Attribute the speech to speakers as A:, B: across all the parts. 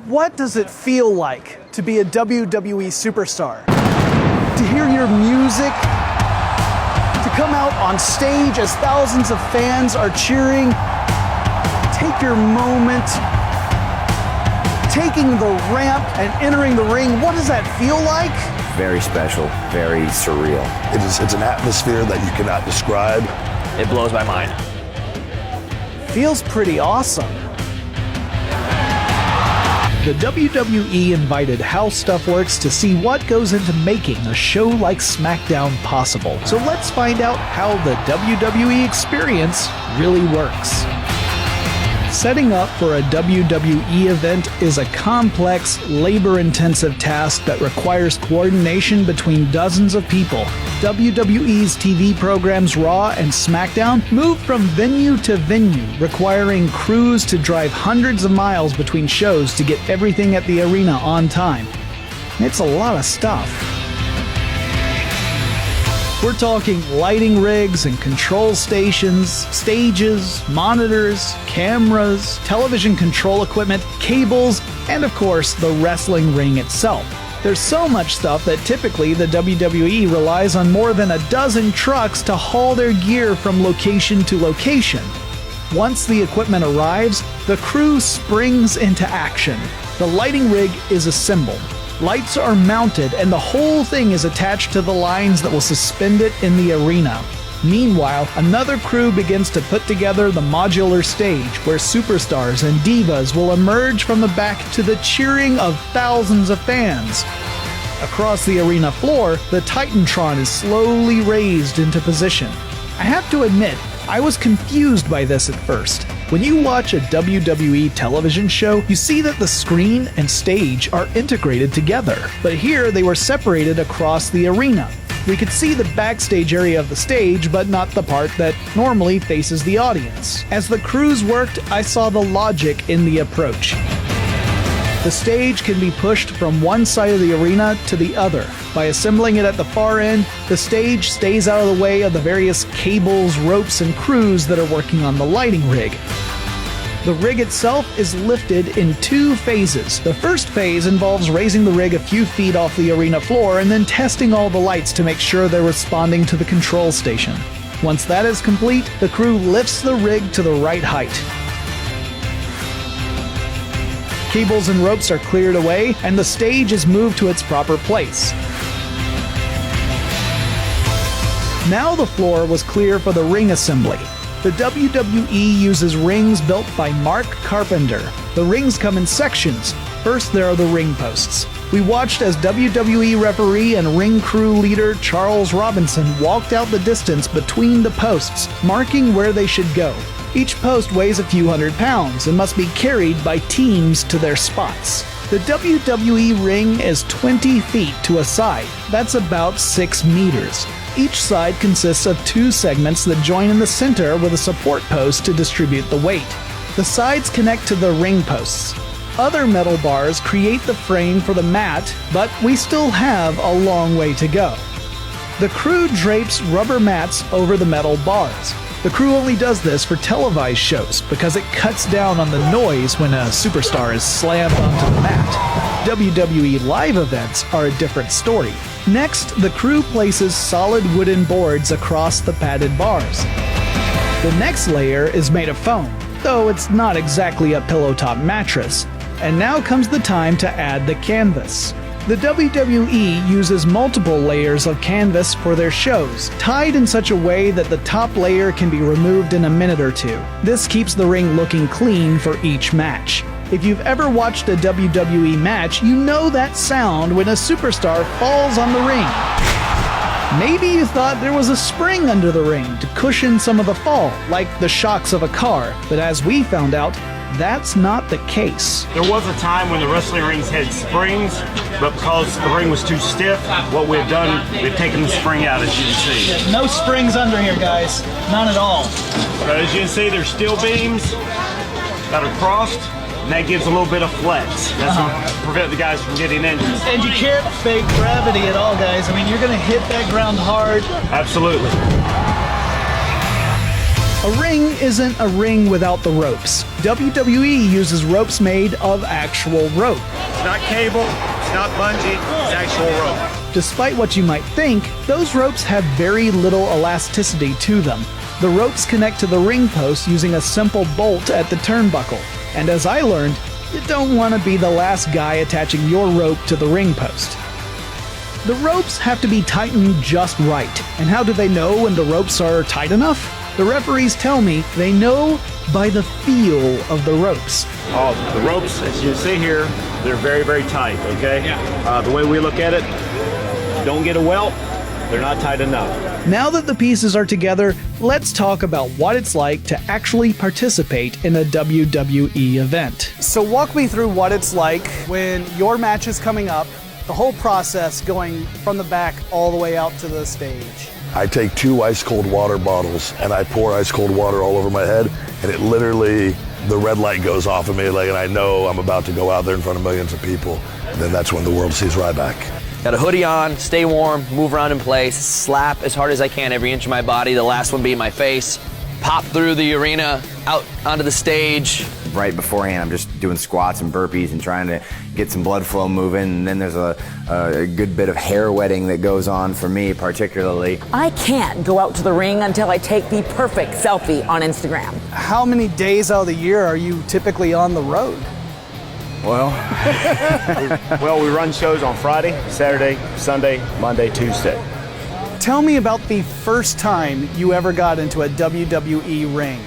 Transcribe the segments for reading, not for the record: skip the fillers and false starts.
A: What does it feel like to be a WWE superstar? To hear your music? To come out on stage as thousands of fans are cheering? Take your moment, taking the ramp and entering the ring. What does that feel like?
B: Very special, very surreal.
C: It's an atmosphere that you cannot describe.
B: It blows my mind.
A: Feels pretty awesome.
D: The WWE invited How Stuff Works to see what goes into making a show like SmackDown possible. So let's find out how the WWE experience really works. Setting up for a WWE event is a complex, labor-intensive task that requires coordination between dozens of people. WWE's TV programs Raw and SmackDown move from venue to venue, requiring crews to drive hundreds of miles between shows to get everything at the arena on time. It's a lot of stuff. We're talking lighting rigs and control stations, stages, monitors, cameras, television control equipment, cables, and of course, the wrestling ring itself. There's so much stuff that typically the WWE relies on more than a dozen trucks to haul their gear from location to location. Once the equipment arrives, the crew springs into action. The lighting rig is assembled. Lights are mounted and the whole thing is attached to the lines that will suspend it in the arena. Meanwhile, another crew begins to put together the modular stage where superstars and divas will emerge from the back to the cheering of thousands of fans. Across the arena floor, the Titantron is slowly raised into position. I have to admit, I was confused by this at first. When you watch a WWE television show, you see that the screen and stage are integrated together, but here they were separated across the arena. We could see the backstage area of the stage, but not the part that normally faces the audience. As the crews worked, I saw the logic in the approach. The stage can be pushed from one side of the arena to the other. By assembling it at the far end, the stage stays out of the way of the various cables, ropes, and crews that are working on the lighting rig. The rig itself is lifted in two phases. The first phase involves raising the rig a few feet off the arena floor and then testing all the lights to make sure they're responding to the control station. Once that is complete, the crew lifts the rig to the right height. Cables and ropes are cleared away, and the stage is moved to its proper place. Now the floor was clear for the ring assembly. The WWE uses rings built by Mark Carpenter. The rings come in sections. First, there are the ring posts. We watched as WWE referee and ring crew leader Charles Robinson walked out the distance between the posts, marking where they should go. Each post weighs a few hundred pounds and must be carried by teams to their spots. The WWE ring is 20 feet to a side. That's about 6 meters. Each side consists of two segments that join in the center with a support post to distribute the weight. The sides connect to the ring posts. Other metal bars create the frame for the mat, but we still have a long way to go. The crew drapes rubber mats over the metal bars. The crew only does this for televised shows because it cuts down on the noise when a superstar is slammed onto the mat. WWE live events are a different story. Next, the crew places solid wooden boards across the padded bars. The next layer is made of foam, though it's not exactly a pillow-top mattress. And now comes the time to add the canvas. The WWE uses multiple layers of canvas for their shows, tied in such a way that the top layer can be removed in a minute or two. This keeps the ring looking clean for each match. If you've ever watched a WWE match, you know that sound when a superstar falls on the ring. Maybe you thought there was a spring under the ring to cushion some of the fall, like the shocks of a car, but as we found out, that's not the case.
E: There was a time when the wrestling rings had springs, but because the ring was too stiff, what we've done, we've taken the spring out, as you can see.
A: No springs under here, guys. None at all.
E: So as you can see, there's steel beams that are crossed, and that gives a little bit of flex. That's what prevent the guys from getting injured.
A: And you can't fake gravity at all, guys. I mean, you're going to hit that ground hard.
E: Absolutely.
D: A ring isn't a ring without the ropes. WWE uses ropes made of actual rope.
E: It's not cable, it's not bungee, it's actual rope.
D: Despite what you might think, those ropes have very little elasticity to them. The ropes connect to the ring post using a simple bolt at the turnbuckle. And as I learned, you don't want to be the last guy attaching your rope to the ring post. The ropes have to be tightened just right. And how do they know when the ropes are tight enough? The referees tell me they know by the feel of the ropes.
E: Oh, the ropes, as you see here, they're very, very tight, okay? The way we look at it, don't get a welt, they're not tight enough.
D: Now that the pieces are together, let's talk about what it's like to actually participate in a WWE event.
A: So walk me through what it's like when your match is coming up, the whole process going from the back all the way out to the stage.
C: I take 2 ice cold water bottles and I pour ice cold water all over my head, and it literally, the red light goes off of me, and I know I'm about to go out there in front of millions of people. And then that's when the world sees Ryback.
B: Got a hoodie on, stay warm, move around in place, slap as hard as I can every inch of my body, the last one being my face, pop through the arena, out onto the stage.
F: Right beforehand, I'm just doing squats and burpees and trying to get some blood flow moving. And then there's a good bit of hair wetting that goes on for me particularly.
G: I can't go out to the ring until I take the perfect selfie on Instagram.
A: How many days out of the year are you typically on the road?
E: Well, we run shows on Friday, Saturday, Sunday, Monday, Tuesday.
A: Tell me about the first time you ever got into a WWE ring.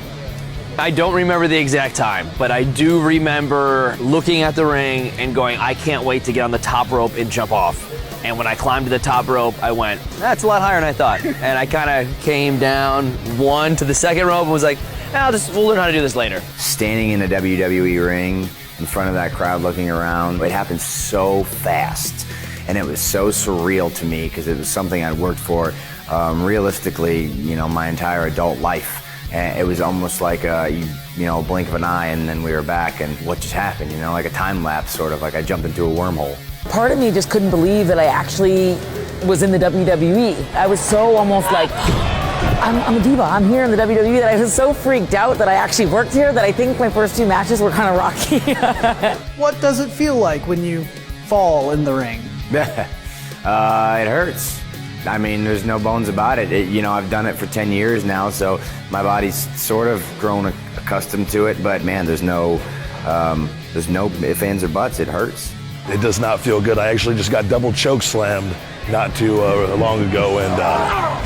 B: I don't remember the exact time, but I do remember looking at the ring and going, I can't wait to get on the top rope and jump off. And when I climbed to the top rope, I went, that's a lot higher than I thought. And I kind of came down one to the second rope and was like, we'll learn how to do this later.
F: Standing in a WWE ring in front of that crowd looking around, it happened so fast. And it was so surreal to me because it was something I'd worked for realistically, my entire adult life. And it was almost like a blink of an eye, and then we were back, and what just happened, like a time lapse, sort of, like I jumped into a wormhole.
G: Part of me just couldn't believe that I actually was in the WWE. I was so almost like, I'm a diva, I'm here in the WWE, that I was so freaked out that I actually worked here that I think my first 2 matches were kind of rocky.
A: What does it feel like when you fall in the ring?
F: It hurts. I mean, there's no bones about it. I've done it for 10 years now, so my body's sort of grown accustomed to it. But man, there's no ifs, ands, or buts. It hurts.
C: It does not feel good. I actually just got double choke slammed not too long ago, and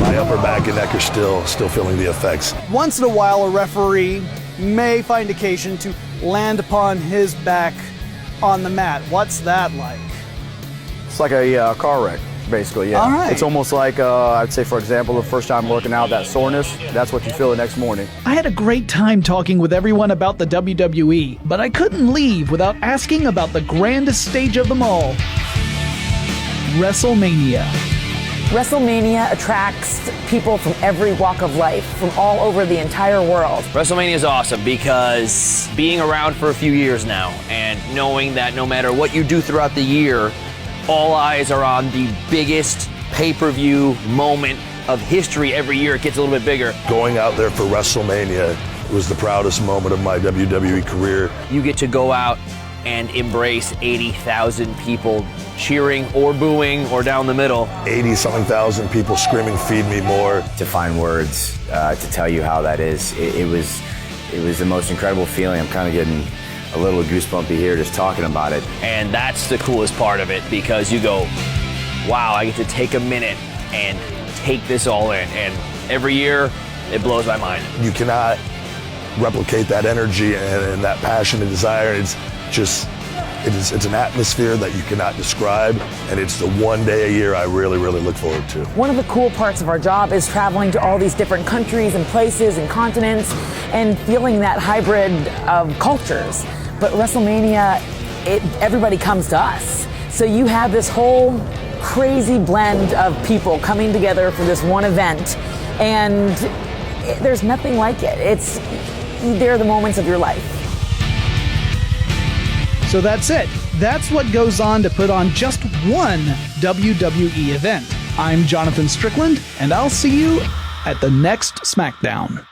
C: my upper back and neck are still feeling the effects.
A: Once in a while, a referee may find occasion to land upon his back on the mat. What's that like?
H: It's like a car wreck, basically, yeah.
A: All right.
H: It's almost like, I'd say, for example, the first time working out, that soreness, that's what you feel the next morning.
D: I had a great time talking with everyone about the WWE, but I couldn't leave without asking about the grandest stage of them all, WrestleMania.
G: WrestleMania attracts people from every walk of life, from all over the entire world.
B: WrestleMania is awesome because being around for a few years now and knowing that no matter what you do throughout the year, all eyes are on the biggest pay-per-view moment of history every year. It gets a little bit bigger.
C: Going out there for WrestleMania was the proudest moment of my WWE career.
B: You get to go out and embrace 80,000 people cheering or booing or down the middle.
C: 80-something thousand people screaming, "Feed me more."
F: To find words to tell you how that is, it was the most incredible feeling. I'm kind of getting a little goosebumpy here just talking about it.
B: And that's the coolest part of it because you go, wow, I get to take a minute and take this all in. And every year, it blows my mind.
C: You cannot replicate that energy and that passion and desire. It's an atmosphere that you cannot describe, and it's the one day a year I really, really look forward to.
G: One of the cool parts of our job is traveling to all these different countries and places and continents and feeling that hybrid of cultures. But WrestleMania, everybody comes to us. So you have this whole crazy blend of people coming together for this one event, and there's nothing like it. They're the moments of your life.
D: So that's it. That's what goes on to put on just one WWE event. I'm Jonathan Strickland, and I'll see you at the next SmackDown.